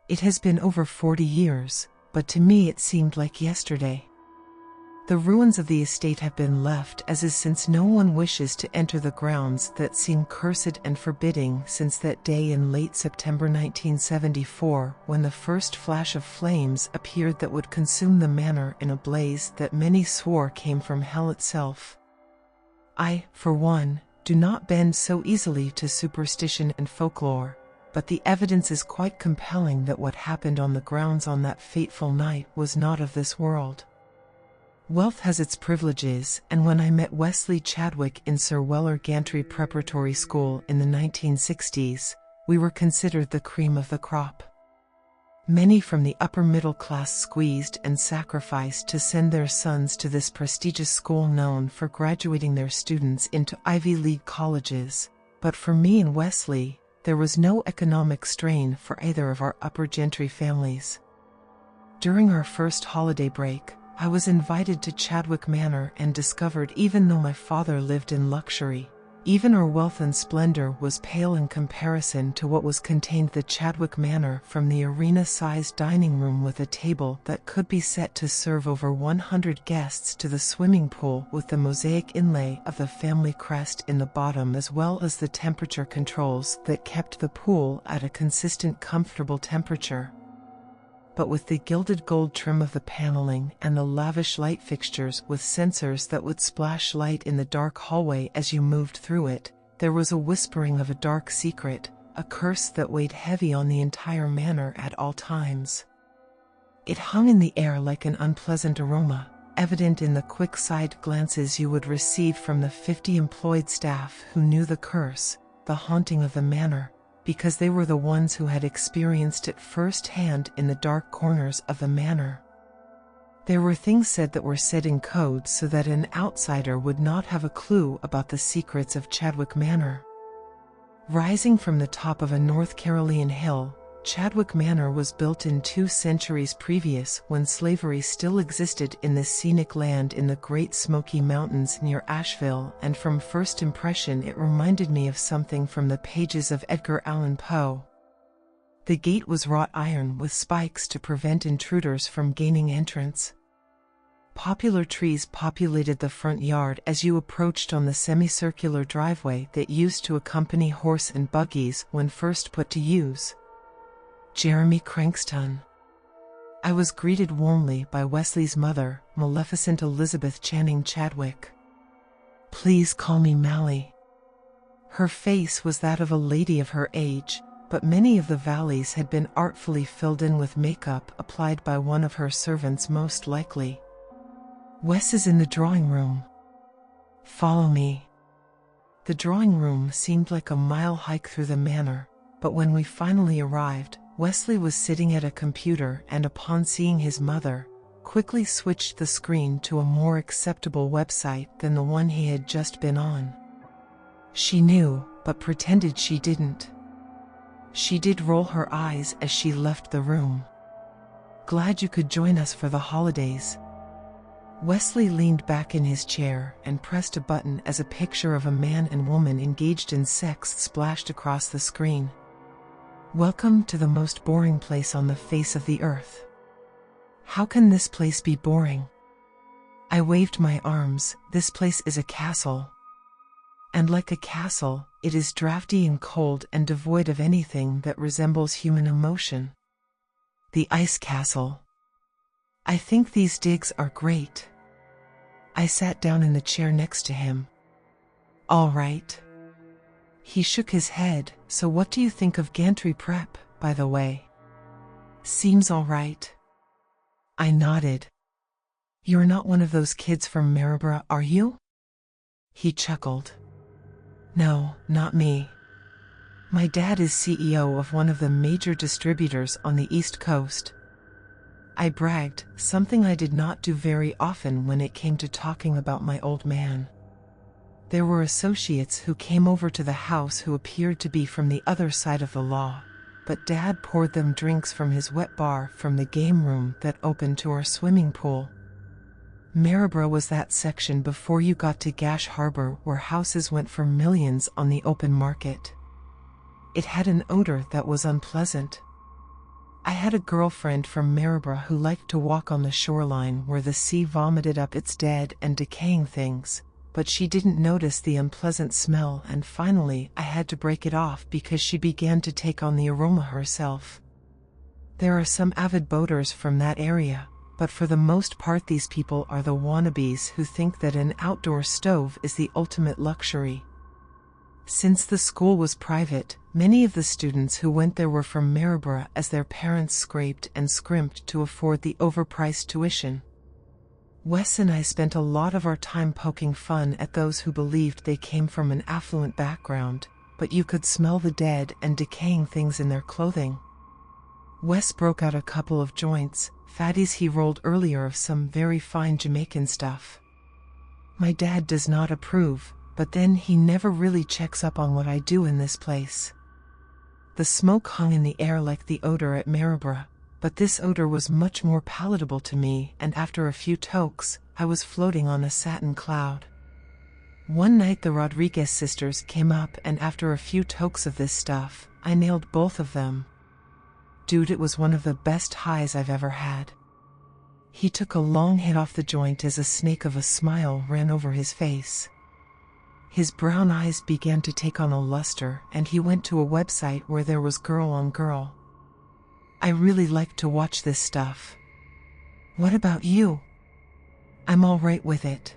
It has been over 40 years, but to me it seemed like yesterday. The ruins of the estate have been left as is since no one wishes to enter the grounds that seem cursed and forbidding since that day in late September 1974 when the first flash of flames appeared that would consume the manor in a blaze that many swore came from hell itself. I, for one, do not bend so easily to superstition and folklore, but the evidence is quite compelling that what happened on the grounds on that fateful night was not of this world. Wealth has its privileges, and when I met Wesley Chadwick in Sir Weller Gantry Preparatory School in the 1960s, we were considered the cream of the crop. Many from the upper middle class squeezed and sacrificed to send their sons to this prestigious school known for graduating their students into Ivy League colleges, but for me and Wesley, there was no economic strain for either of our upper gentry families. During our first holiday break, I was invited to Chadwick Manor and discovered even though my father lived in luxury, even our wealth and splendor was pale in comparison to what was contained the Chadwick Manor, from the arena-sized dining room with a table that could be set to serve over 100 guests to the swimming pool with the mosaic inlay of the family crest in the bottom, as well as the temperature controls that kept the pool at a consistent comfortable temperature. But with the gilded gold trim of the paneling and the lavish light fixtures with sensors that would splash light in the dark hallway as you moved through it, there was a whispering of a dark secret, a curse that weighed heavy on the entire manor at all times. It hung in the air like an unpleasant aroma, evident in the quick side glances you would receive from the 50 employed staff who knew the curse, the haunting of the manor, because they were the ones who had experienced it firsthand in the dark corners of the manor. There were things said that were said in code so that an outsider would not have a clue about the secrets of Chadwick Manor. Rising from the top of a North Carolinian hill, Chadwick Manor was built in 2 centuries previous when slavery still existed in this scenic land in the Great Smoky Mountains near Asheville, and from first impression it reminded me of something from the pages of Edgar Allan Poe. The gate was wrought iron with spikes to prevent intruders from gaining entrance. Popular trees populated the front yard as you approached on the semicircular driveway that used to accompany horse and buggies when first put to use. Jeremy Crankston. I was greeted warmly by Wesley's mother, Maleficent Elizabeth Channing Chadwick. Please call me Mally. Her face was that of a lady of her age, but many of the valleys had been artfully filled in with makeup applied by one of her servants most likely. Wes is in the drawing room. Follow me. The drawing room seemed like a mile hike through the manor, but when we finally arrived, Wesley was sitting at a computer and upon seeing his mother, quickly switched the screen to a more acceptable website than the one he had just been on. She knew, but pretended she didn't. She did roll her eyes as she left the room. Glad you could join us for the holidays. Wesley leaned back in his chair and pressed a button as a picture of a man and woman engaged in sex splashed across the screen. Welcome to the most boring place on the face of the earth. How can this place be boring? I waved my arms. This place is a castle. And like a castle, it is drafty and cold and devoid of anything that resembles human emotion. The ice castle. I think these digs are great. I sat down in the chair next to him. All right. He shook his head. So what do you think of gantry prep, by the way? Seems all right. I nodded. You're not one of those kids from Maryborough, are you? He chuckled. No, not me. My dad is CEO of one of the major distributors on the East Coast. I bragged, something I did not do very often when it came to talking about my old man. There were associates who came over to the house who appeared to be from the other side of the law, but Dad poured them drinks from his wet bar from the game room that opened to our swimming pool. Maryborough was that section before you got to Gash Harbor where houses went for millions on the open market. It had an odor that was unpleasant. I had a girlfriend from Maryborough who liked to walk on the shoreline where the sea vomited up its dead and decaying things, but she didn't notice the unpleasant smell, and finally I had to break it off because she began to take on the aroma herself. There are some avid boaters from that area, but for the most part these people are the wannabes who think that an outdoor stove is the ultimate luxury. Since the school was private, many of the students who went there were from Maryborough, as their parents scraped and scrimped to afford the overpriced tuition. Wes and I spent a lot of our time poking fun at those who believed they came from an affluent background, but you could smell the dead and decaying things in their clothing. Wes broke out a couple of joints, fatties he rolled earlier, of some very fine Jamaican stuff. My dad does not approve, but then he never really checks up on what I do in this place. The smoke hung in the air like the odor at Maryborough, but this odor was much more palatable to me, and after a few tokes, I was floating on a satin cloud. One night the Rodriguez sisters came up, and after a few tokes of this stuff, I nailed both of them. Dude, it was one of the best highs I've ever had. He took a long hit off the joint as a snake of a smile ran over his face. His brown eyes began to take on a luster, and he went to a website where there was girl on girl. I really like to watch this stuff. What about you? I'm all right with it.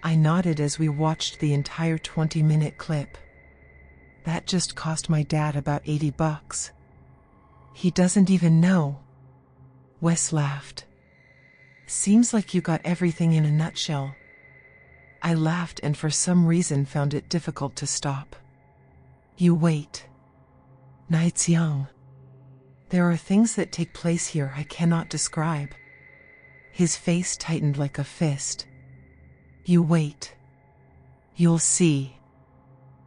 I nodded as we watched the entire 20-minute clip. That just cost my dad about $80. He doesn't even know. Wes laughed. Seems like you got everything in a nutshell. I laughed and for some reason found it difficult to stop. You wait. Night's young. There are things that take place here I cannot describe. His face tightened like a fist. You wait. You'll see.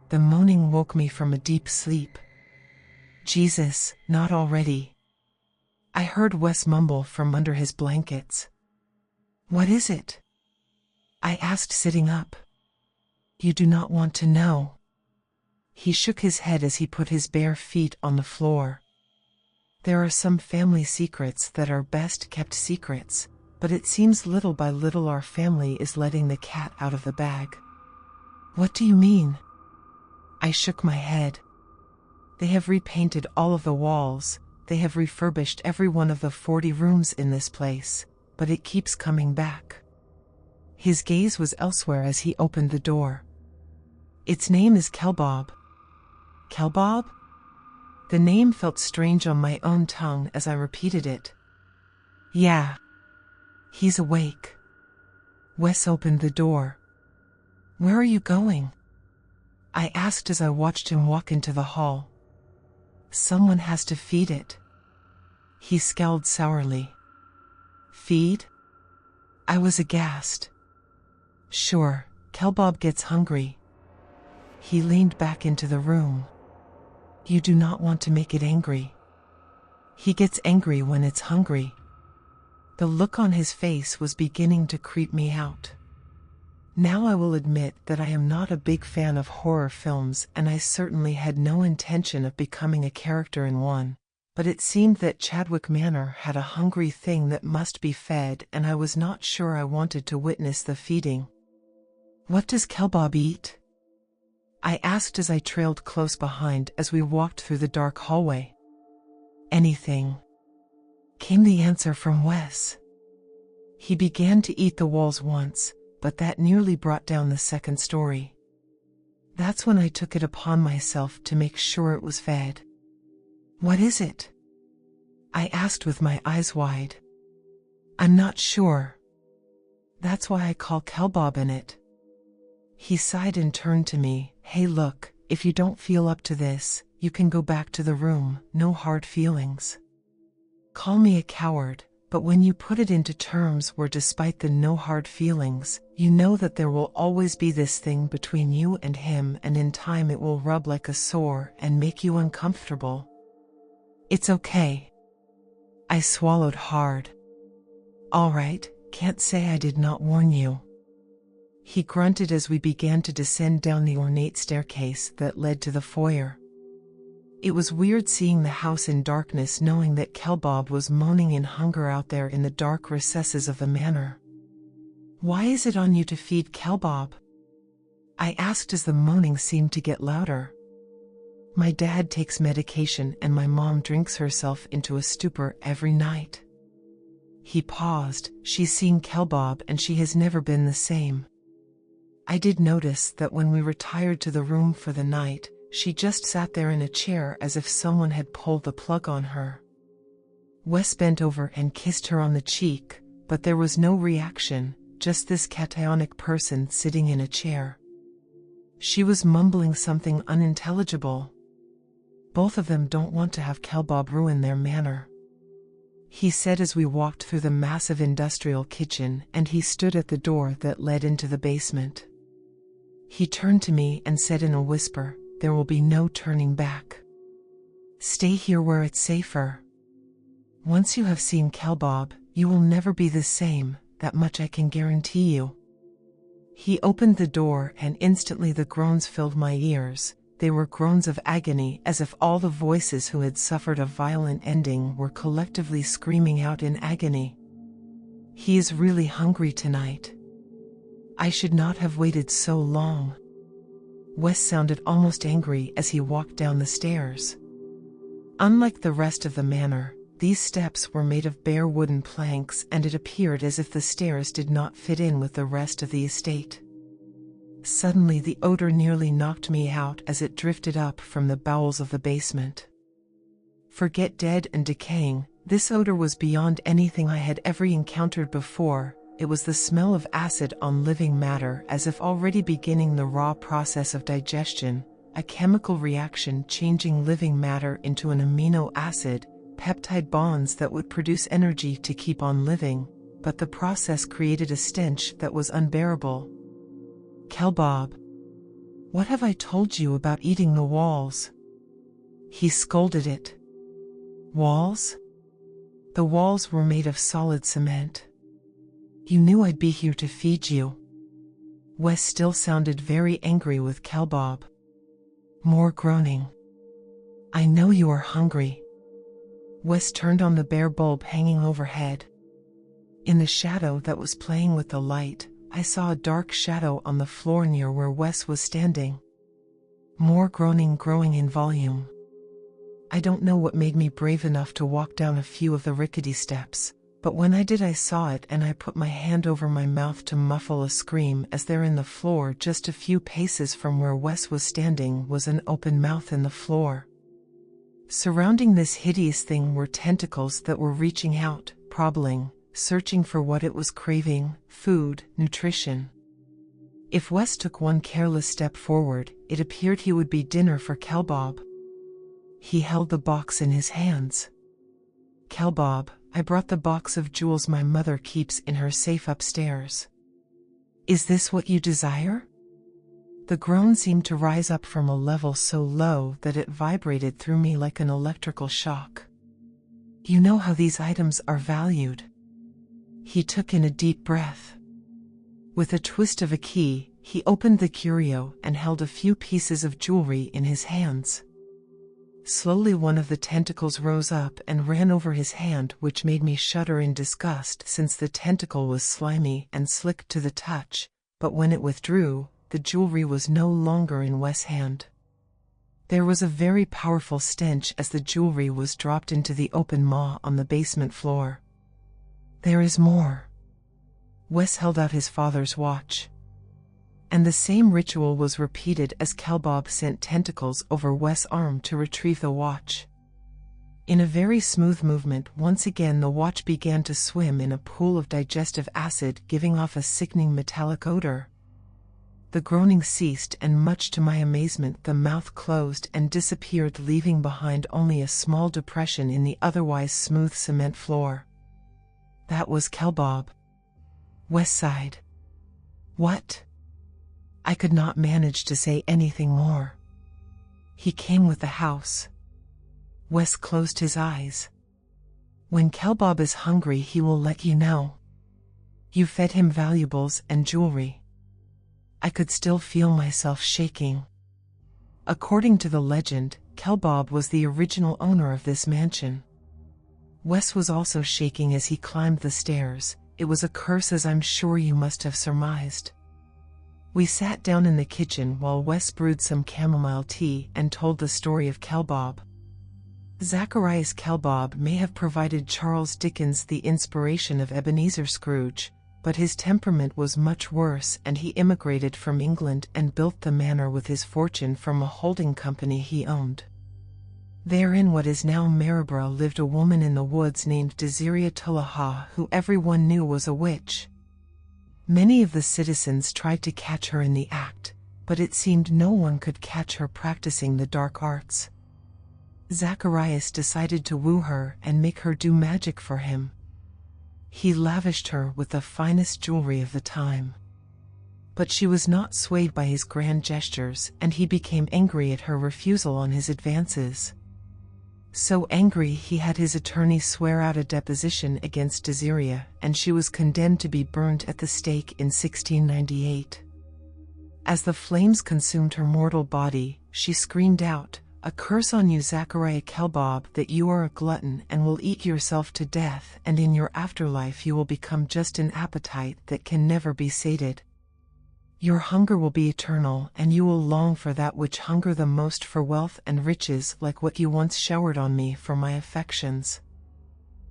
The moaning woke me from a deep sleep. Jesus, not already. I heard Wes mumble from under his blankets. What is it? I asked, sitting up. You do not want to know. He shook his head as he put his bare feet on the floor. There are some family secrets that are best kept secrets, but it seems little by little our family is letting the cat out of the bag. What do you mean? I shook my head. They have repainted all of the walls, they have refurbished every one of the 40 rooms in this place, but it keeps coming back. His gaze was elsewhere as he opened the door. Its name is Kelbob. Kelbob? The name felt strange on my own tongue as I repeated it. Yeah. He's awake. Wes opened the door. Where are you going? I asked as I watched him walk into the hall. Someone has to feed it. He scowled sourly. Feed? I was aghast. Sure, Kelbob gets hungry. He leaned back into the room. You do not want to make it angry. He gets angry when it's hungry. The look on his face was beginning to creep me out. Now I will admit that I am not a big fan of horror films, and I certainly had no intention of becoming a character in one, but it seemed that Chadwick Manor had a hungry thing that must be fed, and I was not sure I wanted to witness the feeding. What does Kelbob eat? I asked as I trailed close behind as we walked through the dark hallway. Anything, came the answer from Wes. He began to eat the walls once, but that nearly brought down the second story. That's when I took it upon myself to make sure it was fed. What is it? I asked with my eyes wide. I'm not sure. That's why I call Kelbob in it. He sighed and turned to me. Hey look, if you don't feel up to this, you can go back to the room, no hard feelings. Call me a coward, but when you put it into terms where despite the no hard feelings, you know that there will always be this thing between you and him, and in time it will rub like a sore and make you uncomfortable. It's okay. I swallowed hard. All right, can't say I did not warn you. He grunted as we began to descend down the ornate staircase that led to the foyer. It was weird seeing the house in darkness, knowing that Kelbob was moaning in hunger out there in the dark recesses of the manor. "Why is it on you to feed Kelbob?" I asked as the moaning seemed to get louder. "My dad takes medication and my mom drinks herself into a stupor every night." He paused. "She's seen Kelbob and she has never been the same." I did notice that when we retired to the room for the night, she just sat there in a chair as if someone had pulled the plug on her. Wes bent over and kissed her on the cheek, but there was no reaction, just this catatonic person sitting in a chair. She was mumbling something unintelligible. "Both of them don't want to have Kelbob ruin their manor," he said as we walked through the massive industrial kitchen and he stood at the door that led into the basement. He turned to me and said in a whisper, "There will be no turning back. Stay here where it's safer. Once you have seen Kelbob, you will never be the same, that much I can guarantee you." He opened the door and instantly the groans filled my ears. They were groans of agony, as if all the voices who had suffered a violent ending were collectively screaming out in agony. "He is really hungry tonight. I should not have waited so long." Wes sounded almost angry as he walked down the stairs. Unlike the rest of the manor, these steps were made of bare wooden planks and it appeared as if the stairs did not fit in with the rest of the estate. Suddenly the odor nearly knocked me out as it drifted up from the bowels of the basement. Forget dead and decaying, this odor was beyond anything I had ever encountered before. It was the smell of acid on living matter, as if already beginning the raw process of digestion, a chemical reaction changing living matter into an amino acid, peptide bonds that would produce energy to keep on living, but the process created a stench that was unbearable. "Kelbob, what have I told you about eating the walls?" he scolded it. "Walls? The walls were made of solid cement. You knew I'd be here to feed you." Wes still sounded very angry with Kelbob. More groaning. "I know you are hungry." Wes turned on the bare bulb hanging overhead. In the shadow that was playing with the light, I saw a dark shadow on the floor near where Wes was standing. More groaning growing in volume. I don't know what made me brave enough to walk down a few of the rickety steps, but when I did I saw it and I put my hand over my mouth to muffle a scream as there in the floor just a few paces from where Wes was standing was an open mouth in the floor. Surrounding this hideous thing were tentacles that were reaching out, probing, searching for what it was craving, food, nutrition. If Wes took one careless step forward, it appeared he would be dinner for Kelbob. He held the box in his hands. "Kelbob, I brought the box of jewels my mother keeps in her safe upstairs. Is this what you desire?" The groan seemed to rise up from a level so low that it vibrated through me like an electrical shock. "You know how these items are valued." He took in a deep breath. With a twist of a key, he opened the curio and held a few pieces of jewelry in his hands. Slowly one of the tentacles rose up and ran over his hand, which made me shudder in disgust since the tentacle was slimy and slick to the touch, but when it withdrew, the jewelry was no longer in Wes' hand. There was a very powerful stench as the jewelry was dropped into the open maw on the basement floor. "There is more." Wes held out his father's watch. And the same ritual was repeated as Kelbob sent tentacles over Wes' arm to retrieve the watch. In a very smooth movement, once again the watch began to swim in a pool of digestive acid, giving off a sickening metallic odor. The groaning ceased and much to my amazement the mouth closed and disappeared, leaving behind only a small depression in the otherwise smooth cement floor. That was Kelbob. Wes sighed. "What?" I could not manage to say anything more. "He came with the house." Wes closed his eyes. "When Kelbob is hungry he will let you know. You fed him valuables and jewelry." I could still feel myself shaking. According to the legend, Kelbob was the original owner of this mansion. Wes was also shaking as he climbed the stairs. It was a curse, as I'm sure you must have surmised. We sat down in the kitchen while Wes brewed some chamomile tea and told the story of Kelbob. Zacharias Kelbob may have provided Charles Dickens the inspiration of Ebenezer Scrooge, but his temperament was much worse, and he immigrated from England and built the Manor with his fortune from a holding company he owned. There in what is now Maryborough lived a woman in the woods named Desiria Tullaha, who everyone knew was a witch. Many of the citizens tried to catch her in the act, but it seemed no one could catch her practicing the dark arts. Zacharias decided to woo her and make her do magic for him. He lavished her with the finest jewelry of the time. But she was not swayed by his grand gestures, and he became angry at her refusal on his advances. So angry he had his attorney swear out a deposition against Desiria, and she was condemned to be burned at the stake in 1698. As the flames consumed her mortal body, she screamed out, "A curse on you, Zachariah Kelbob, that you are a glutton and will eat yourself to death, and in your afterlife you will become just an appetite that can never be sated. Your hunger will be eternal, and you will long for that which hunger the most, for wealth and riches like what you once showered on me for my affections."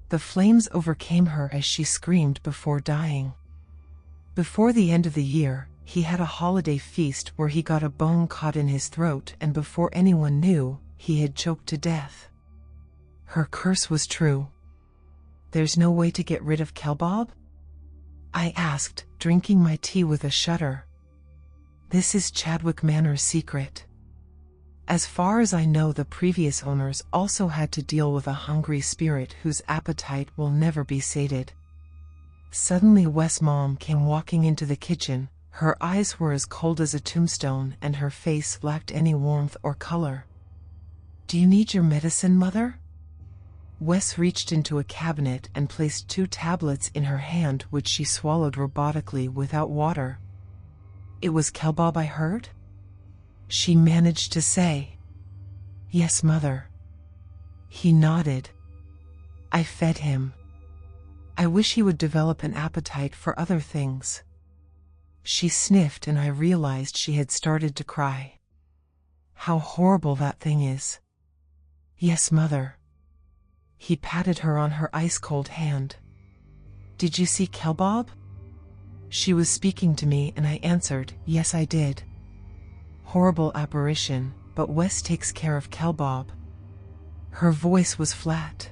The flames overcame her as she screamed before dying. Before the end of the year, he had a holiday feast where he got a bone caught in his throat, and before anyone knew, he had choked to death. Her curse was true. "There's no way to get rid of Kelbob?" I asked, drinking my tea with a shudder. "This is Chadwick Manor's secret. As far as I know, the previous owners also had to deal with a hungry spirit whose appetite will never be sated." Suddenly Wes' mom came walking into the kitchen. Her eyes were as cold as a tombstone, and her face lacked any warmth or color. "Do you need your medicine, Mother?" Wes reached into a cabinet and placed 2 tablets in her hand, which she swallowed robotically without water. "It was Kelbob I heard?" she managed to say. "Yes, Mother." He nodded. "I fed him. I wish he would develop an appetite for other things." She sniffed, and I realized she had started to cry. "How horrible that thing is." "Yes, Mother." He patted her on her ice-cold hand. "Did you see Kelbob?" She was speaking to me, and I answered, "Yes, I did." "Horrible apparition, but Wes takes care of Kelbob." Her voice was flat.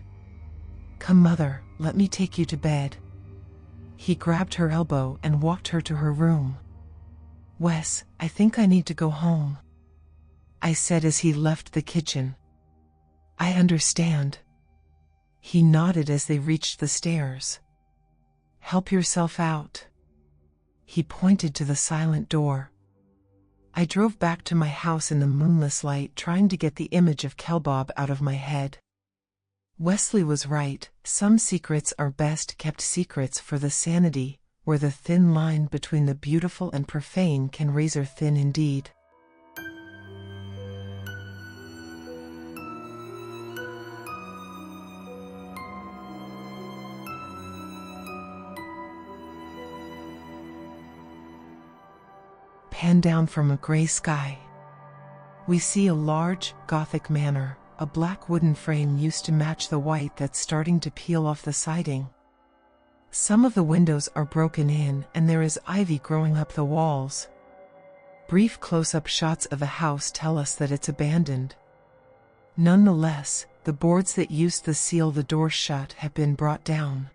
"Come, Mother, let me take you to bed." He grabbed her elbow and walked her to her room. "Wes, I think I need to go home," I said as he left the kitchen. "I understand." He nodded as they reached the stairs. "Help yourself out." He pointed to the silent door. I drove back to my house in the moonless light, trying to get the image of Kelbob out of my head. Wesley was right. Some secrets are best kept secrets for the sanity, where the thin line between the beautiful and profane can razor thin indeed. Pan down from a gray sky. We see a large, Gothic manor. A black wooden frame used to match the white that's starting to peel off the siding. Some of the windows are broken in, and there is ivy growing up the walls. Brief close-up shots of the house tell us that it's abandoned. Nonetheless, the boards that used to seal the door shut have been brought down.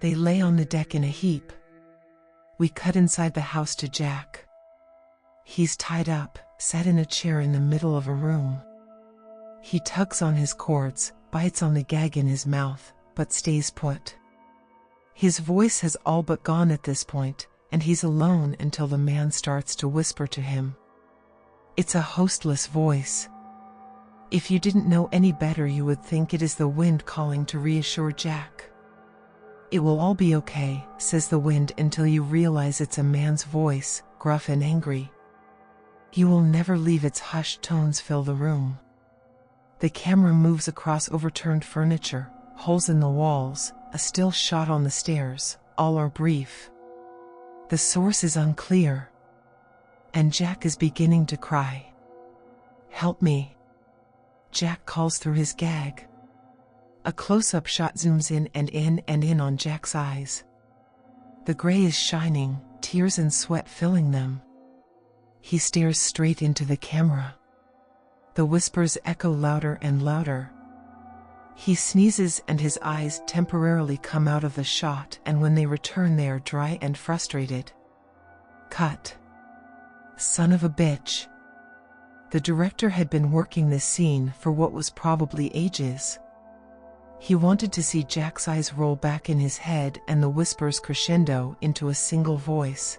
They lay on the deck in a heap. We cut inside the house to Jack. He's tied up, sat in a chair in the middle of a room. He tugs on his cords, bites on the gag in his mouth, but stays put. His voice has all but gone at this point, and he's alone until the man starts to whisper to him. It's a hostless voice. If you didn't know any better, you would think it is the wind calling to reassure Jack. "It will all be okay," says the wind, until you realize it's a man's voice, gruff and angry. You will never leave. Its hushed tones fill the room. The camera moves across overturned furniture, holes in the walls, a still shot on the stairs, all are brief. The source is unclear. And Jack is beginning to cry. "Help me," Jack calls through his gag. A close-up shot zooms in and in on Jack's eyes. The gray is shining, tears and sweat filling them. He stares straight into the camera. The whispers echo louder and louder. He sneezes and his eyes temporarily come out of the shot, and when they return they are dry and frustrated. Cut. Son of a bitch. The director had been working this scene for what was probably ages. He wanted to see Jack's eyes roll back in his head and the whispers crescendo into a single voice.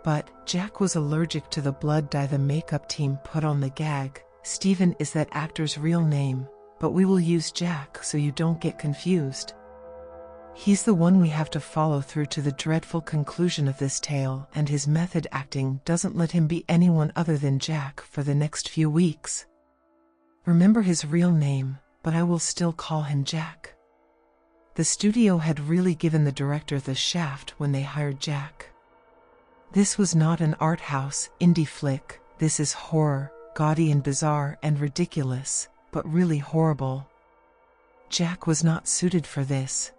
But Jack was allergic to the blood dye the makeup team put on the gag. Stephen is that actor's real name, but we will use Jack so you don't get confused. He's the one we have to follow through to the dreadful conclusion of this tale, and his method acting doesn't let him be anyone other than Jack for the next few weeks. Remember his real name, but I will still call him Jack. The studio had really given the director the shaft when they hired Jack. This was not an art house, indie flick. This is horror, gaudy and bizarre and ridiculous, but really horrible. Jack was not suited for this.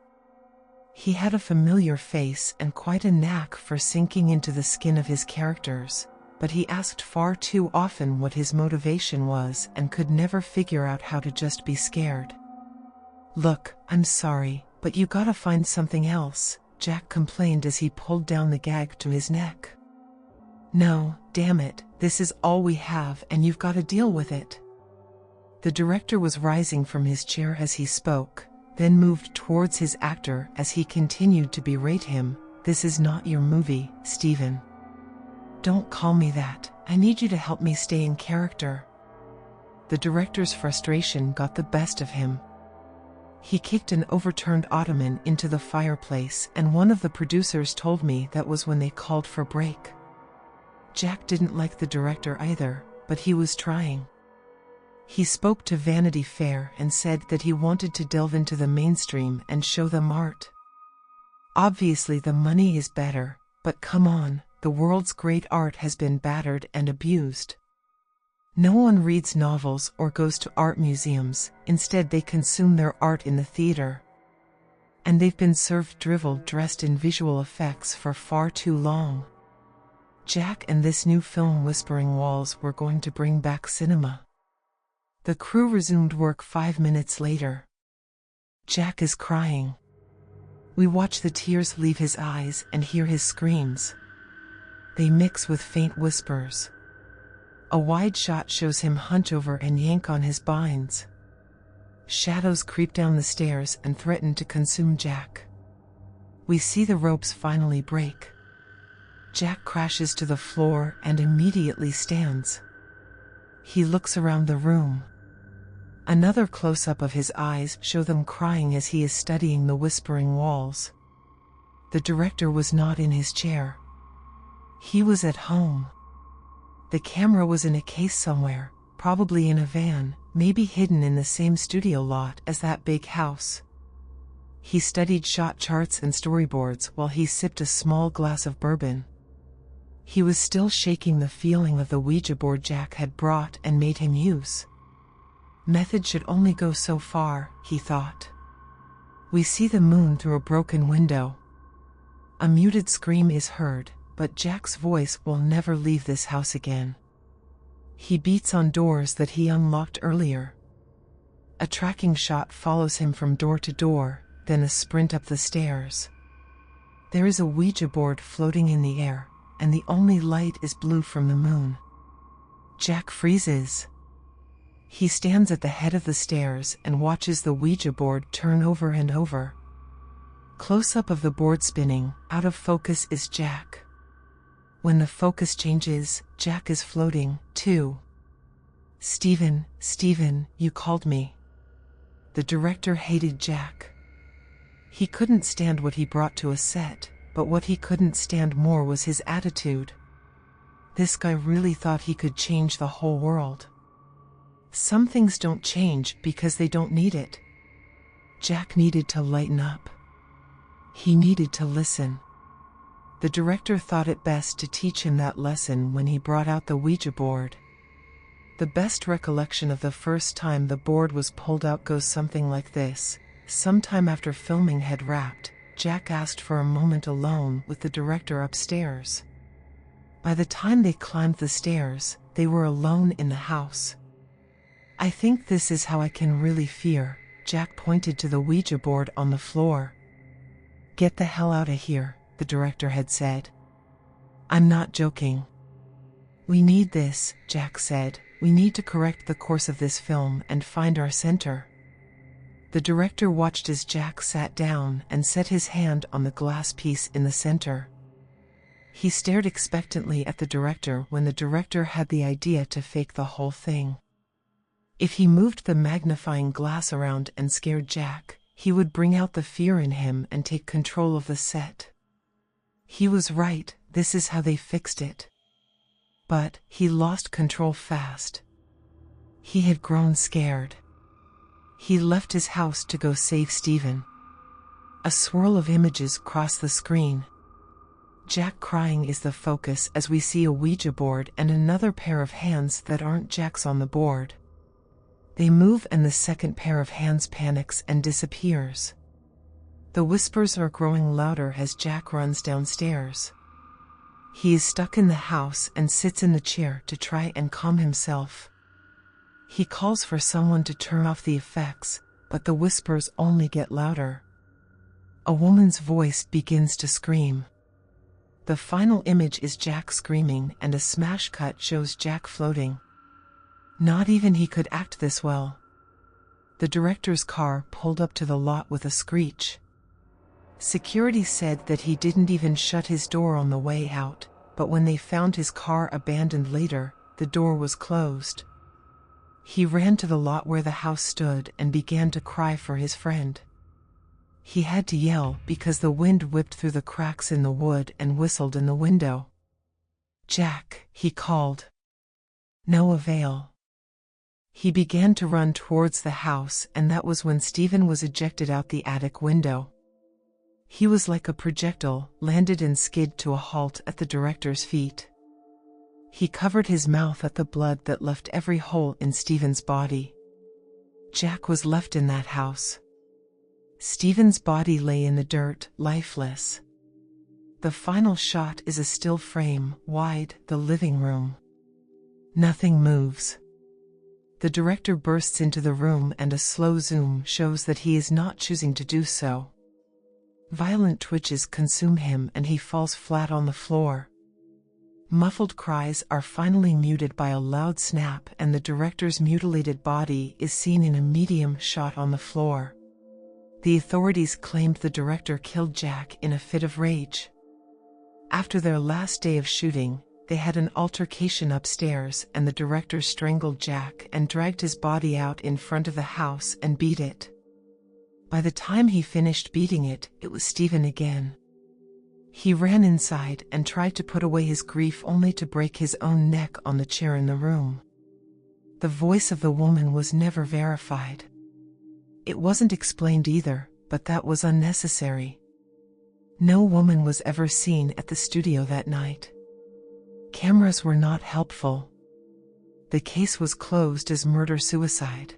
He had a familiar face and quite a knack for sinking into the skin of his characters, but he asked far too often what his motivation was and could never figure out how to just be scared. "Look, I'm sorry, but you gotta find something else," Jack complained as he pulled down the gag to his neck. "No, damn it, this is all we have and you've gotta deal with it." The director was rising from his chair as he spoke, then moved towards his actor as he continued to berate him. "This is not your movie, Stephen. Don't call me that. I need you to help me stay in character." The director's frustration got the best of him. He kicked an overturned ottoman into the fireplace, and one of the producers told me that was when they called for break. Jack didn't like the director either, but he was trying. He spoke to Vanity Fair and said that he wanted to delve into the mainstream and show them art. Obviously the money is better, but come on, the world's great art has been battered and abused. No one reads novels or goes to art museums, instead they consume their art in the theater. And they've been served drivel dressed in visual effects for far too long. Jack and this new film Whispering Walls were going to bring back cinema. The crew resumed work 5 minutes later. Jack is crying. We watch the tears leave his eyes and hear his screams. They mix with faint whispers. A wide shot shows him hunch over and yank on his binds. Shadows creep down the stairs and threaten to consume Jack. We see the ropes finally break. Jack crashes to the floor and immediately stands. He looks around the room. Another close-up of his eyes show them crying as he is studying the whispering walls. The director was not in his chair. He was at home. The camera was in a case somewhere, probably in a van, maybe hidden in the same studio lot as that big house. He studied shot charts and storyboards while he sipped a small glass of bourbon. He was still shaking the feeling of the Ouija board Jack had brought and made him use. Method should only go so far, he thought. We see the moon through a broken window. A muted scream is heard, but Jack's voice will never leave this house again. He beats on doors that he unlocked earlier. A tracking shot follows him from door to door, then a sprint up the stairs. There is a Ouija board floating in the air, and the only light is blue from the moon. Jack freezes. He stands at the head of the stairs and watches the Ouija board turn over and over. Close-up of the board spinning, out of focus is Jack. When the focus changes, Jack is floating, too. "Stephen, Stephen, you called me." The director hated Jack. He couldn't stand what he brought to a set, but what he couldn't stand more was his attitude. This guy really thought he could change the whole world. Some things don't change because they don't need it. Jack needed to lighten up. He needed to listen. The director thought it best to teach him that lesson when he brought out the Ouija board. The best recollection of the first time the board was pulled out goes something like this. Sometime after filming had wrapped, Jack asked for a moment alone with the director upstairs. By the time they climbed the stairs, they were alone in the house. "I think this is how I can really fear," Jack pointed to the Ouija board on the floor. "Get the hell out of here," the director had said. "I'm not joking." "We need this," Jack said. "We need to correct the course of this film and find our center." The director watched as Jack sat down and set his hand on the glass piece in the center. He stared expectantly at the director when the director had the idea to fake the whole thing. If he moved the magnifying glass around and scared Jack, he would bring out the fear in him and take control of the set. He was right, this is how they fixed it. But he lost control fast. He had grown scared. He left his house to go save Stephen. A swirl of images crossed the screen. Jack crying is the focus as we see a Ouija board and another pair of hands that aren't Jack's on the board. They move and the second pair of hands panics and disappears. The whispers are growing louder as Jack runs downstairs. He is stuck in the house and sits in the chair to try and calm himself. He calls for someone to turn off the effects, but the whispers only get louder. A woman's voice begins to scream. The final image is Jack screaming and a smash cut shows Jack floating. Not even he could act this well. The director's car pulled up to the lot with a screech. Security said that he didn't even shut his door on the way out, but when they found his car abandoned later, the door was closed. He ran to the lot where the house stood and began to cry for his friend. He had to yell because the wind whipped through the cracks in the wood and whistled in the window. "Jack," he called. No avail. He began to run towards the house, and that was when Stephen was ejected out the attic window. He was like a projectile, landed and skid to a halt at the director's feet. He covered his mouth at the blood that left every hole in Stephen's body. Jack was left in that house. Stephen's body lay in the dirt, lifeless. The final shot is a still frame, wide, the living room. Nothing moves. The director bursts into the room and a slow zoom shows that he is not choosing to do so. Violent twitches consume him and he falls flat on the floor. Muffled cries are finally muted by a loud snap and the director's mutilated body is seen in a medium shot on the floor. The authorities claimed the director killed Jack in a fit of rage. After their last day of shooting, they had an altercation upstairs and the director strangled Jack and dragged his body out in front of the house and beat it. By the time he finished beating it, it was Stephen again. He ran inside and tried to put away his grief only to break his own neck on the chair in the room. The voice of the woman was never verified. It wasn't explained either, but that was unnecessary. No woman was ever seen at the studio that night. Cameras were not helpful. The case was closed as murder-suicide.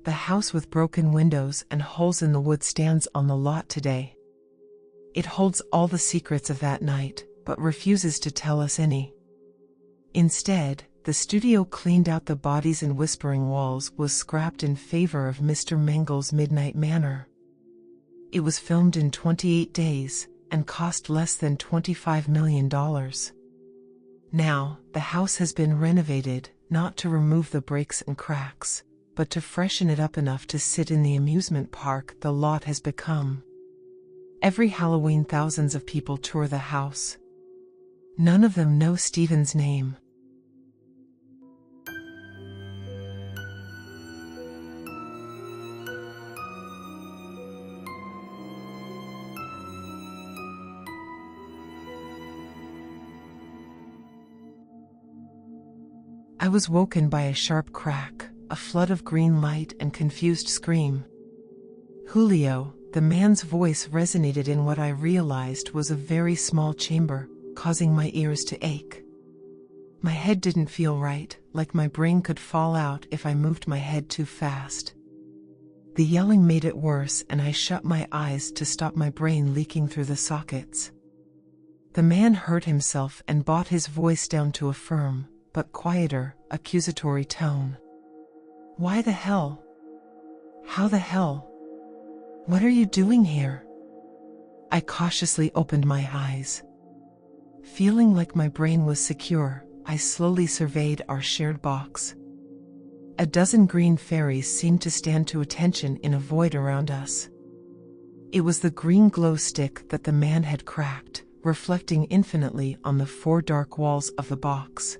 The house with broken windows and holes in the wood stands on the lot today. It holds all the secrets of that night, but refuses to tell us any. Instead, the studio cleaned out the bodies and whispering walls was scrapped in favor of Mr. Mengel's Midnight Manor. It was filmed in 28 days and cost less than $25 million. Now, the house has been renovated, not to remove the breaks and cracks, but to freshen it up enough to sit in the amusement park the lot has become. Every Halloween thousands of people tour the house. None of them know Stephen's name. I was woken by a sharp crack. a flood of green light and confused scream. Julio, the man's voice resonated in what I realized was a very small chamber, causing my ears to ache. My head didn't feel right, like my brain could fall out if I moved my head too fast. The yelling made it worse, and I shut my eyes to stop my brain leaking through the sockets. The man heard himself and brought his voice down to a firm, but quieter, accusatory tone. "Why the hell? How the hell? What are you doing here?" I cautiously opened my eyes. Feeling like my brain was secure, I slowly surveyed our shared box. A dozen green fairies seemed to stand to attention in a void around us. It was the green glow stick that the man had cracked, reflecting infinitely on the 4 dark walls of the box.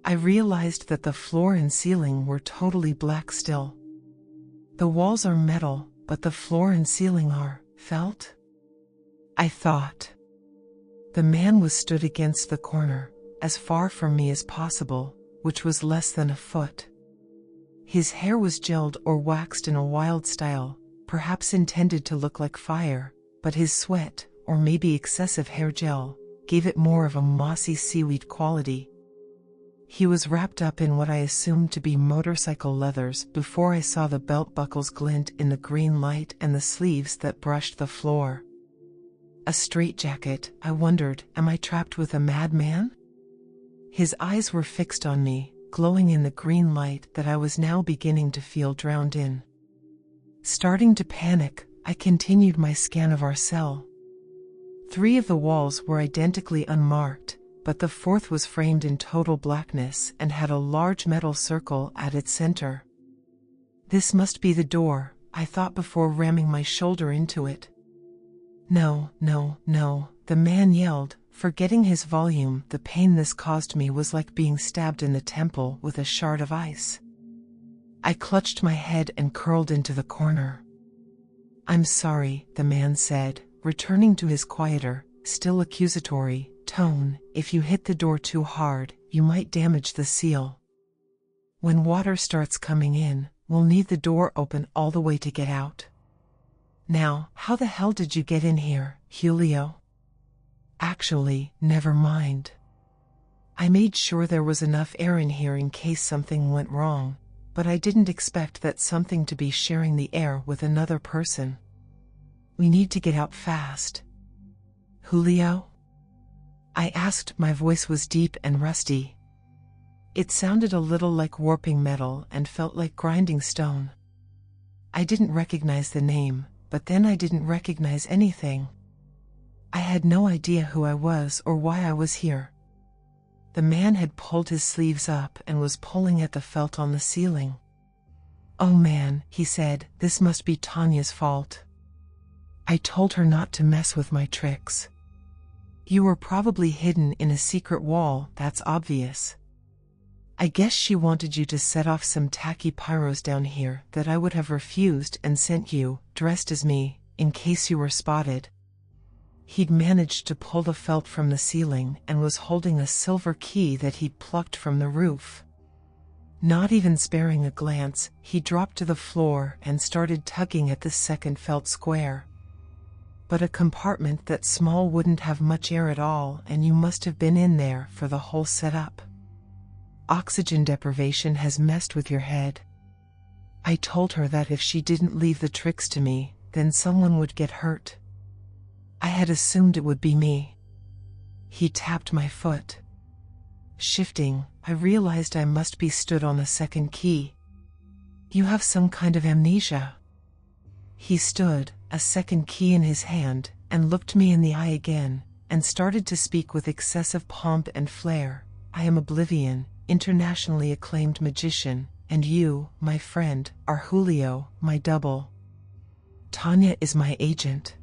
I realized that the floor and ceiling were totally black still. The walls are metal, but the floor and ceiling are felt? I thought. The man was stood against the corner, as far from me as possible, which was less than a foot. His hair was gelled or waxed in a wild style, perhaps intended to look like fire, but his sweat, or maybe excessive hair gel, gave it more of a mossy seaweed quality. He was wrapped up in what I assumed to be motorcycle leathers before I saw the belt buckles glint in the green light and the sleeves that brushed the floor. A straitjacket, I wondered, am I trapped with a madman? His eyes were fixed on me, glowing in the green light that I was now beginning to feel drowned in. Starting to panic, I continued my scan of our cell. 3 of the walls were identically unmarked, but the 4th was framed in total blackness and had a large metal circle at its center. This must be the door, I thought before ramming my shoulder into it. "No, no, no," the man yelled, forgetting his volume. The pain this caused me was like being stabbed in the temple with a shard of ice. I clutched my head and curled into the corner. "I'm sorry," the man said, returning to his quieter, still accusatory, tone. "If you hit the door too hard, you might damage the seal. When water starts coming in, we'll need the door open all the way to get out." "Now, how the hell did you get in here, Julio?" "Actually, never mind. I made sure there was enough air in here in case something went wrong, but I didn't expect that something to be sharing the air with another person. We need to get out fast." "Julio?" I asked. My voice was deep and rusty. It sounded a little like warping metal and felt like grinding stone. I didn't recognize the name, but then I didn't recognize anything. I had no idea who I was or why I was here. The man had pulled his sleeves up and was pulling at the felt on the ceiling. "Oh man," he said, "this must be Tanya's fault. I told her not to mess with my tricks. You were probably hidden in a secret wall, that's obvious. I guess she wanted you to set off some tacky pyros down here that I would have refused and sent you, dressed as me, in case you were spotted." He'd managed to pull the felt from the ceiling and was holding a silver key that he'd plucked from the roof. Not even sparing a glance, he dropped to the floor and started tugging at the second felt square. But a compartment that small wouldn't have much air at all, and you must have been in there for the whole setup. Oxygen deprivation has messed with your head. I told her that if she didn't leave the tricks to me, then someone would get hurt. I had assumed it would be me. He tapped my foot. Shifting, I realized I must be stood on the second key. "You have some kind of amnesia." He stood, a second key in his hand, and looked me in the eye again, and started to speak with excessive pomp and flair. "I am Oblivion, internationally acclaimed magician, and you, my friend, are Julio, my double. Tanya is my agent."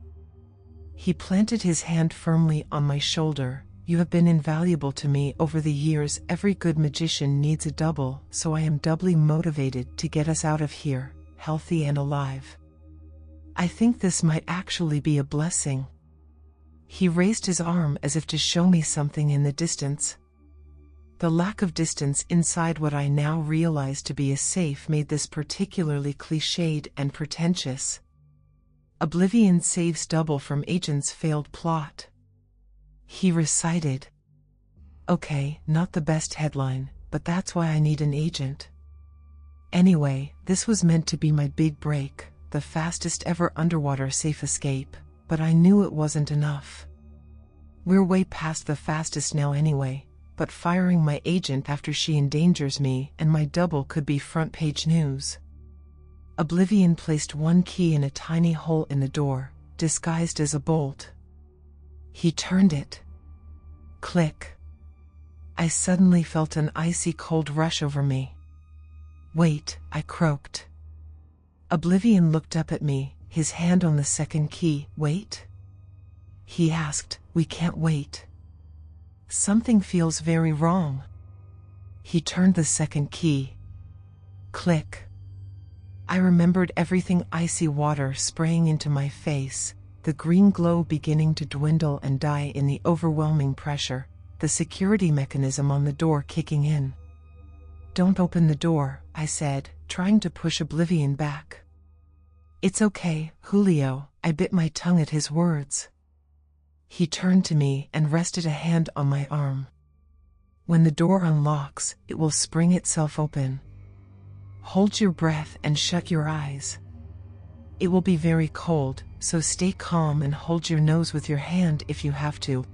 He planted his hand firmly on my shoulder. "You have been invaluable to me over the years. Every good magician needs a double, so I am doubly motivated to get us out of here, healthy and alive. I think this might actually be a blessing." He raised his arm as if to show me something in the distance. The lack of distance inside what I now realize to be a safe made this particularly cliched and pretentious. Oblivion saves double from agent's failed plot. He recited. Okay, not the best headline, but that's why I need an agent. Anyway, this was meant to be my big break, the fastest ever underwater safe escape, but I knew it wasn't enough. We're way past the fastest now anyway, but firing my agent after she endangers me and my double could be front page news. Oblivion placed one key in a tiny hole in the door, disguised as a bolt. He turned it. Click. I suddenly felt an icy cold rush over me. Wait, I croaked. Oblivion looked up at me, his hand on the second key. Wait? He asked. We can't wait. Something feels very wrong. He turned the second key. Click. I remembered everything: icy water spraying into my face, the green glow beginning to dwindle and die in the overwhelming pressure, the security mechanism on the door kicking in. Don't open the door, I said, trying to push Oblivion back. It's okay, Julio, I bit my tongue at his words. He turned to me and rested a hand on my arm. When the door unlocks, it will spring itself open. Hold your breath and shut your eyes. It will be very cold, so stay calm and hold your nose with your hand if you have to.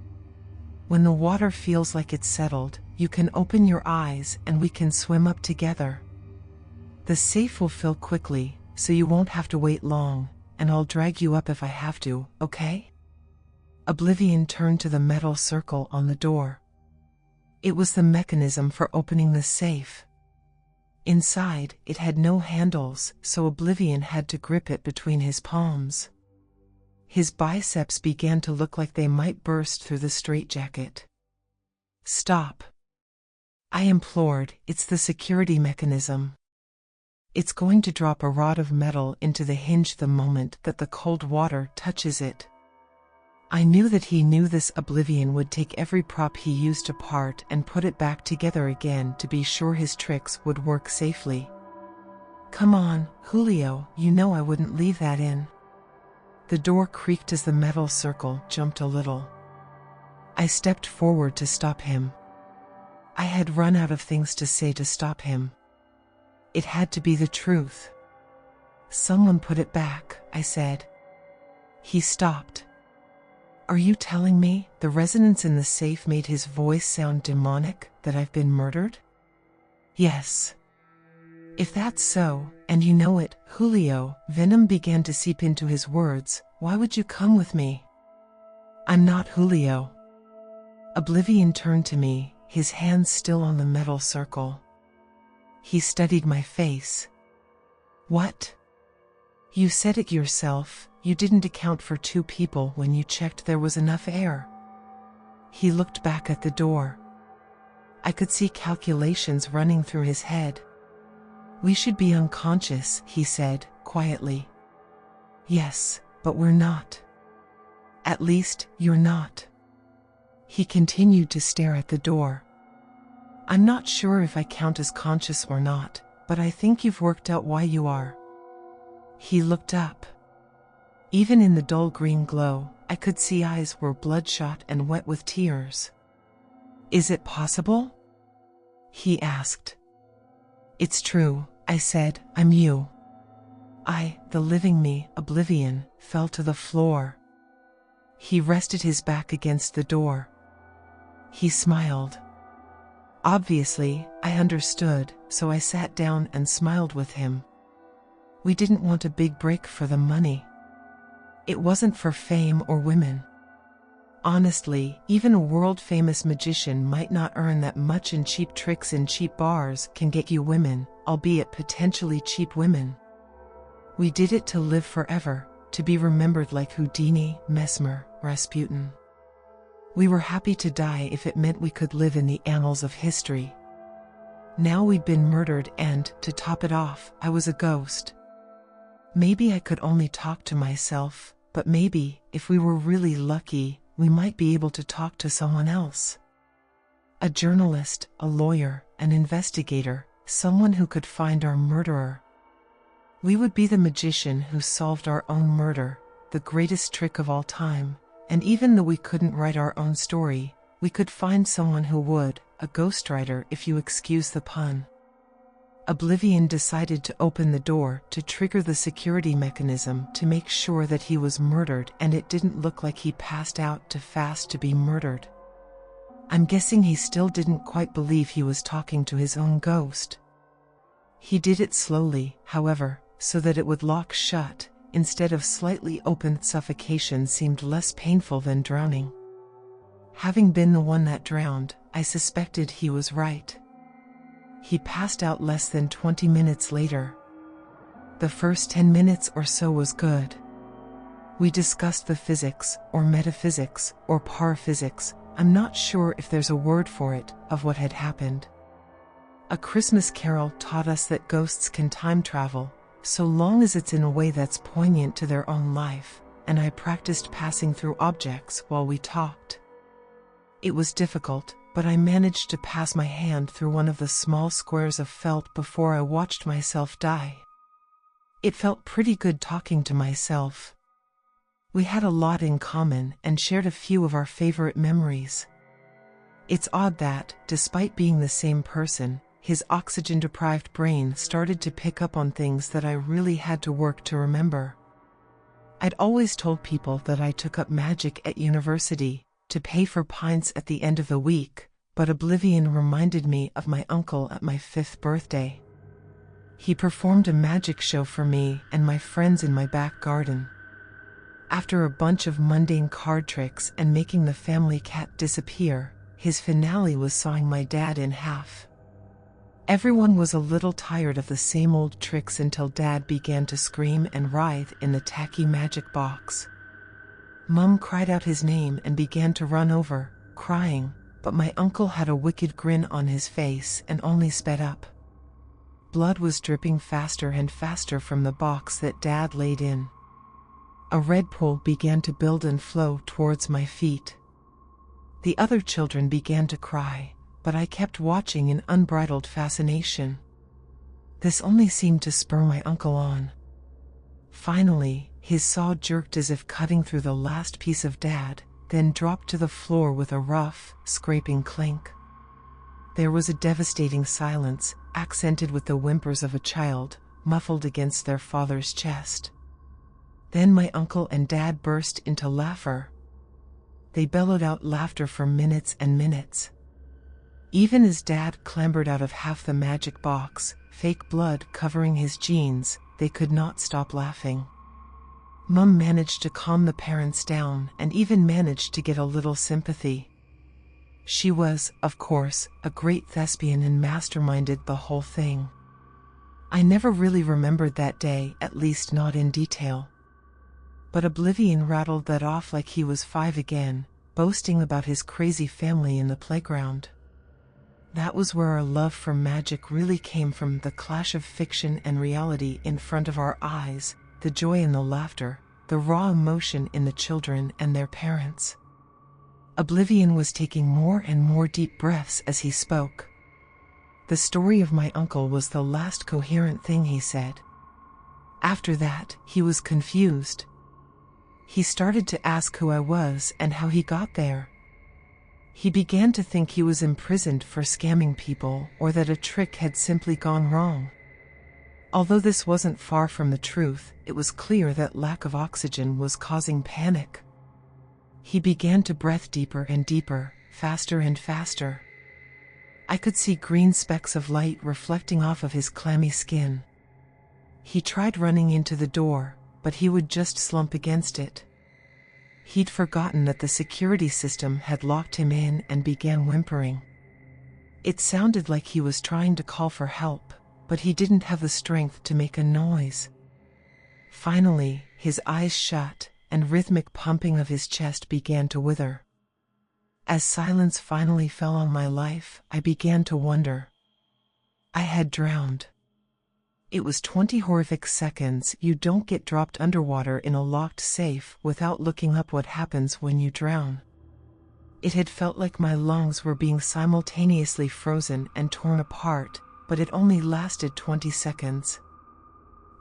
When the water feels like it's settled, you can open your eyes and we can swim up together. The safe will fill quickly, so you won't have to wait long, and I'll drag you up if I have to, okay? Oblivion turned to the metal circle on the door. It was the mechanism for opening the safe. Inside, it had no handles, so Oblivion had to grip it between his palms. His biceps began to look like they might burst through the straitjacket. Stop. I implored. It's the security mechanism. It's going to drop a rod of metal into the hinge the moment that the cold water touches it. I knew that he knew this. Oblivion would take every prop he used apart and put it back together again to be sure his tricks would work safely. Come on, Julio, you know I wouldn't leave that in. The door creaked as the metal circle jumped a little. I stepped forward to stop him. I had run out of things to say to stop him. It had to be the truth. Someone put it back, I said. He stopped. Are you telling me the resonance in the safe made his voice sound demonic, that I've been murdered? Yes. If that's so, and you know it, Julio, venom began to seep into his words, why would you come with me? I'm not Julio. Oblivion turned to me, his hands still on the metal circle. He studied my face. What? You said it yourself. You didn't account for 2 people when you checked there was enough air. He looked back at the door. I could see calculations running through his head. We should be unconscious, he said, quietly. Yes, but we're not. At least, you're not. He continued to stare at the door. I'm not sure if I count as conscious or not, but I think you've worked out why you are. He looked up. Even in the dull green glow, I could see eyes were bloodshot and wet with tears. Is it possible? He asked. It's true, I said, I'm you. The living me, Oblivion, fell to the floor. He rested his back against the door. He smiled. Obviously, I understood, so I sat down and smiled with him. We didn't want a big break for the money. It wasn't for fame or women. Honestly, even a world-famous magician might not earn that much, and cheap tricks in cheap bars can get you women, albeit potentially cheap women. We did it to live forever, to be remembered like Houdini, Mesmer, Rasputin. We were happy to die if it meant we could live in the annals of history. Now we'd been murdered and, to top it off, I was a ghost. Maybe I could only talk to myself, but maybe, if we were really lucky, we might be able to talk to someone else. A journalist, a lawyer, an investigator, someone who could find our murderer. We would be the magician who solved our own murder, the greatest trick of all time, and even though we couldn't write our own story, we could find someone who would, a ghostwriter if you excuse the pun. Oblivion decided to open the door to trigger the security mechanism to make sure that he was murdered, and it didn't look like he passed out too fast to be murdered. I'm guessing he still didn't quite believe he was talking to his own ghost. He did it slowly, however, so that it would lock shut, instead of slightly open. Suffocation seemed less painful than drowning. Having been the one that drowned, I suspected he was right. He passed out less than 20 minutes later. The first 10 minutes or so was good. We discussed the physics, or metaphysics, or paraphysics, I'm not sure if there's a word for it, of what had happened. A Christmas Carol taught us that ghosts can time travel, so long as it's in a way that's poignant to their own life, and I practiced passing through objects while we talked. It was difficult, but I managed to pass my hand through one of the small squares of felt before I watched myself die. It felt pretty good talking to myself. We had a lot in common and shared a few of our favorite memories. It's odd that, despite being the same person, his oxygen-deprived brain started to pick up on things that I really had to work to remember. I'd always told people that I took up magic at university, to pay for pints at the end of the week, but Oblivion reminded me of my uncle at my 5th birthday. He performed a magic show for me and my friends in my back garden. After a bunch of mundane card tricks and making the family cat disappear, his finale was sawing my dad in half. Everyone was a little tired of the same old tricks until Dad began to scream and writhe in the tacky magic box. Mum cried out his name and began to run over, crying, but my uncle had a wicked grin on his face and only sped up. Blood was dripping faster and faster from the box that Dad laid in. A red pool began to build and flow towards my feet. The other children began to cry, but I kept watching in unbridled fascination. This only seemed to spur my uncle on. Finally, his saw jerked as if cutting through the last piece of Dad, then dropped to the floor with a rough, scraping clink. There was a devastating silence, accented with the whimpers of a child, muffled against their father's chest. Then my uncle and Dad burst into laughter. They bellowed out laughter for minutes and minutes. Even as Dad clambered out of half the magic box, fake blood covering his jeans, they could not stop laughing. Mum managed to calm the parents down and even managed to get a little sympathy. She was, of course, a great thespian and masterminded the whole thing. I never really remembered that day, at least not in detail. But Oblivion rattled that off like he was 5 again, boasting about his crazy family in the playground. That was where our love for magic really came from, the clash of fiction and reality in front of our eyes, the joy and the laughter, the raw emotion in the children and their parents. Oblivion was taking more and more deep breaths as he spoke. The story of my uncle was the last coherent thing he said. After that, he was confused. He started to ask who I was and how he got there. He began to think he was imprisoned for scamming people, or that a trick had simply gone wrong. Although this wasn't far from the truth, it was clear that lack of oxygen was causing panic. He began to breathe deeper and deeper, faster and faster. I could see green specks of light reflecting off of his clammy skin. He tried running into the door, but he would just slump against it. He'd forgotten that the security system had locked him in and began whimpering. It sounded like he was trying to call for help, but he didn't have the strength to make a noise. Finally, his eyes shut, and rhythmic pumping of his chest began to wither. As silence finally fell on my life, I began to wonder. I had drowned. It was 20 horrific seconds. You don't get dropped underwater in a locked safe without looking up what happens when you drown. It had felt like my lungs were being simultaneously frozen and torn apart, but it only lasted 20 seconds.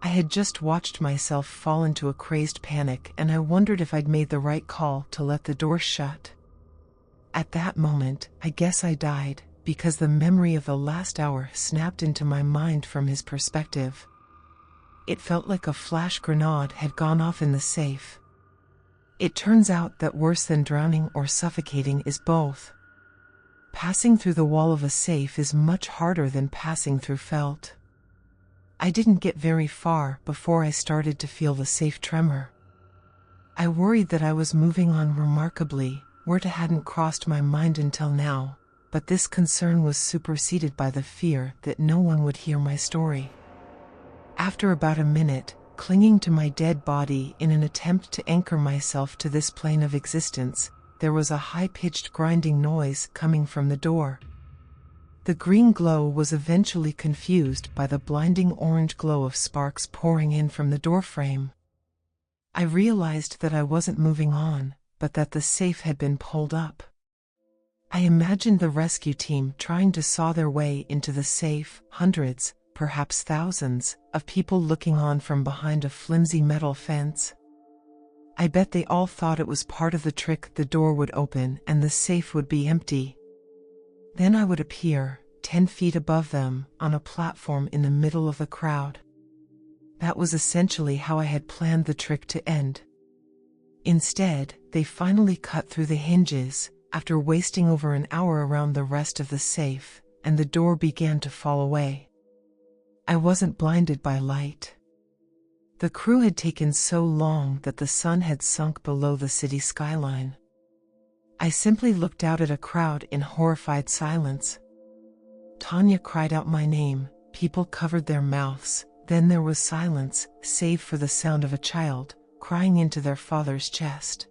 I had just watched myself fall into a crazed panic, and I wondered if I'd made the right call to let the door shut. At that moment, I guess I died, because the memory of the last hour snapped into my mind from his perspective. It felt like a flash grenade had gone off in the safe. It turns out that worse than drowning or suffocating is both. Passing through the wall of a safe is much harder than passing through felt. I didn't get very far before I started to feel the safe tremor. I worried that I was moving on remarkably, word hadn't crossed my mind until now, but this concern was superseded by the fear that no one would hear my story. After about a minute, clinging to my dead body in an attempt to anchor myself to this plane of existence, there was a high-pitched grinding noise coming from the door. The green glow was eventually confused by the blinding orange glow of sparks pouring in from the doorframe. I realized that I wasn't moving on, but that the safe had been pulled up. I imagined the rescue team trying to saw their way into the safe, hundreds, perhaps thousands, of people looking on from behind a flimsy metal fence. I bet they all thought it was part of the trick. The door would open and the safe would be empty. Then I would appear, 10 feet above them, on a platform in the middle of the crowd. That was essentially how I had planned the trick to end. Instead, they finally cut through the hinges, after wasting over an hour around the rest of the safe, and the door began to fall away. I wasn't blinded by light. The crew had taken so long that the sun had sunk below the city skyline. I simply looked out at a crowd in horrified silence. Tanya cried out my name, people covered their mouths, then there was silence, save for the sound of a child crying into their father's chest.